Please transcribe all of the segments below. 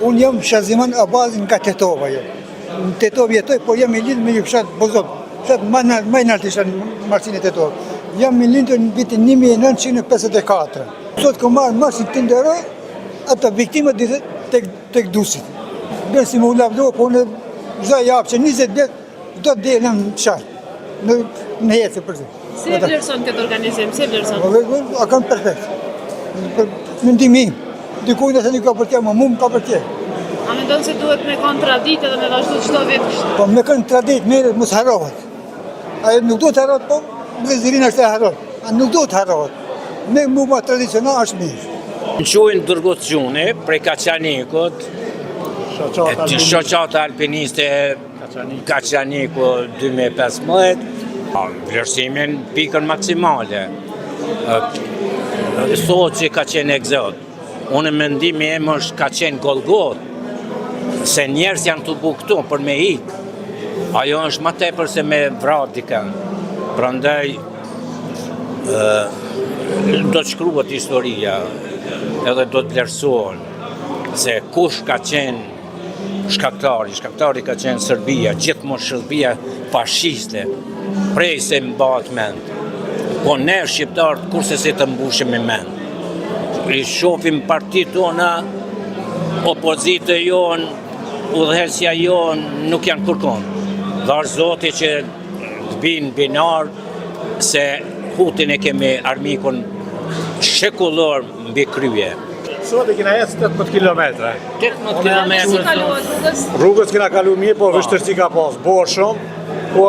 Unë jam Shaziman Abaz nga Tetova. Në Tetova jetoj, por jam i lidhur me një fshat Bozot. Fshat më i lartë isha në Marsinë e Tetovës. Jam i lindur në vitin 1954. Sot kam marrë marsin të nderoj, ata viktimat tek dusit. Bërë si më u lavdo, po unë çdo javë që 20 vjet do të delem në fshat. Në jetë për të. Si e vlerëson këtë organizim? Si e vlerëson? A kam perfekt. Për mendimin. Dikujt e thënë ka për tje, më ka për tje. A mendon se duhet me kontradiktë dhe me vazhdu çdo vit kështu? Po me kontradiktë merret mos harrohet. Ajo nuk duhet harrohet, po vëzërina është e harrohet. A nuk duhet harrohet. Me muma tradicional është mirë. Në quajnë dërgocione prej Kaçanikut, shoqata alpiniste Kaçaniku 2015, vlerësimin pikën maksimale. Thuhet që ka qenë egzot. Unë mendimi em është ka qenë Golgot, se njerëz janë të bu këtu për me ik. Ajo është më tepër se me vrarë dikën. Prandaj do të shkruhet historia, edhe do të vlerësohen se kush ka qenë shkaktari ka qenë Serbia, gjithmonë Serbia fashiste, prej se mbahet mend. Po ne shqiptarët kurse se të mbushim me mend. I shohim partitë tona, opozitë jonë, udhëheqësia jonë nuk janë kurkon. Dhash Zoti që të binë binar se Putin e kemi armikun shekullor mbi krye. Sot e kina ecë 18 kilometra. 18 kilometra. Si kaluat rrugës? Rrugës kina kalu mirë, po vështërsi ka pas. Borë shumë, po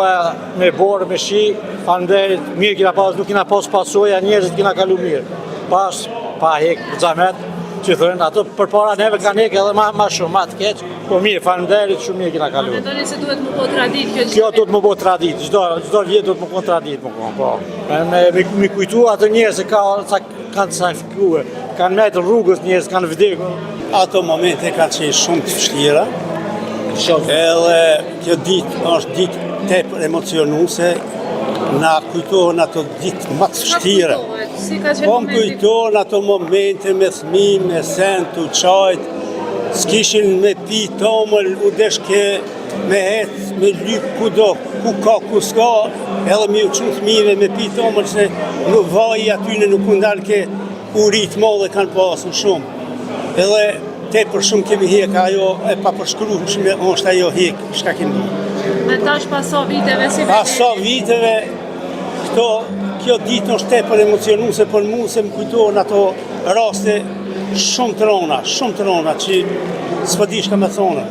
me borë, me shi, fanderit, mirë kina pas, nuk kina pas pasoja, njerëzit kina kalu mirë. Pas, pa hek, xhamet, që thënë, ato përpara neve kanë hek edhe ma shumë, ma të keq, po mirë, fanderit, shumë mirë kina kalu. Mendoni se duhet më po tradit kjo? Kjo do të më bo tradit, çdo vjet do të më kon tradit, po. Me kujtu ato njerëz që kanë sakrifikuar, kanë metë rrugës njerëz, kanë vdekur. Ato momente kanë qenë shumë të vështira, edhe kjo ditë është ditë tepër emocionuese, na kujtohen ato ditë më të vështira. Po më kujtohen ato momente me fëmijë, me sen, të qajt, s'kishin me pi tomël, u deshke me hetë, me lyp kudo, ku ka, ku s'ka, edhe me u qu fëmijëve me pi tomël, se në vaj atyne nuk undal ke urit modhe kanë pasur shumë. Edhe tepër shumë kemi hek, ajo e pa përshkru shumë, është ajo hek, shka kemi. Me tash paso viteve si Paso viteve, kjo ditë është tepër emocionuese për mua, se më kujtohen ato raste shumë të rona, që s'po di çka më thonë.